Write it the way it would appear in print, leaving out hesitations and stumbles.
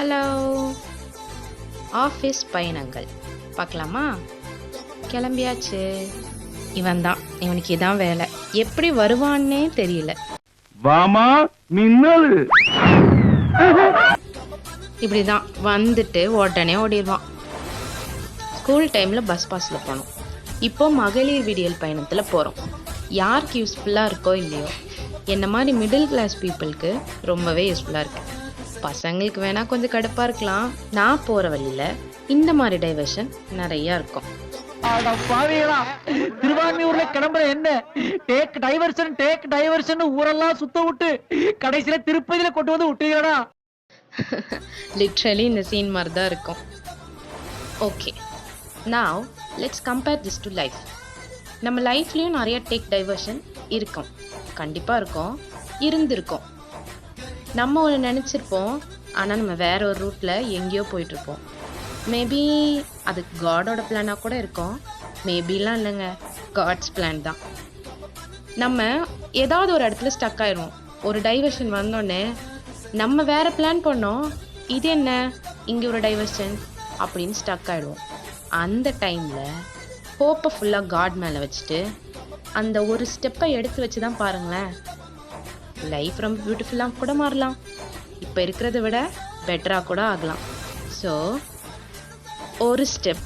Hello. Office பயணங்கள் பார்க்கலாமா? கிளம்பியாச்சு. இவன் தான், இவனுக்கு இதான் வேலை. எப்படி வருவான்னே தெரியல. வாமா மின்னல். இப்படிதான் வந்துட்டு உடனே ஓடிடுவான். ஸ்கூல் டைமில் பஸ் பாஸில் போனோம். இப்போ மகளிர் விடியல் பயணத்தில் போகிறோம். யாருக்கு யூஸ்ஃபுல்லாக இருக்கோ இல்லையோ, என்ன மாதிரி மிடில் கிளாஸ் பீப்புளுக்கு ரொம்பவே யூஸ்ஃபுல்லாக இருக்குது. பசங்களுக்கு வேணால் கொஞ்சம் கடுப்பாக இருக்கலாம். நான் போகிற வழியில் இந்த மாதிரி டைவர்ஷன் நிறையா இருக்கும். திருவான்மியூர்ல கிளம்புற என்ன டேக் டைவர்ஷன் ஊரெல்லாம் சுத்த விட்டு கடைசியில திருப்பதியில கொண்டு வந்து விட்டுறா. லிட்ரலி இந்த சீன் மாதிரி தான் இருக்கும். Okay, now let's compare this to life. நம்ம லைஃப்லேயும் நிறைய டேக் டைவர்ஷன் இருக்கும், கண்டிப்பாக இருக்கும், இருந்திருக்கும். நம்ம ஒன்று நினச்சிருப்போம், ஆனால் நம்ம வேற ஒரு ரூட்டில் எங்கேயோ போயிட்டுருப்போம். மேபி அது காடோட பிளானாக கூட இருக்கும். மேபிலாம் இல்லைங்க, காட்ஸ் பிளான் தான். நம்ம ஏதாவது ஒரு இடத்துல ஸ்டக் ஆயிடுவோம். ஒரு டைவர்ஷன் வந்தோடனே நம்ம வேற பிளான் பண்ணோம், இது என்ன இங்கே ஒரு டைவர்ஷன் அப்படின்னு ஸ்டக் ஆகிடுவோம். அந்த டைமில் ஹோப்பை ஃபுல்லாக காட் மேலே வச்சுட்டு அந்த ஒரு ஸ்டெப்பை எடுத்து வச்சு தான் பாருங்களேன், லைஃப் ரொம்ப பியூட்டிஃபுல்லாக கூட மாறலாம். இப்போ இருக்கிறத விட பெட்டராக கூட ஆகலாம். ஸோ ஒரு ஸ்டெப்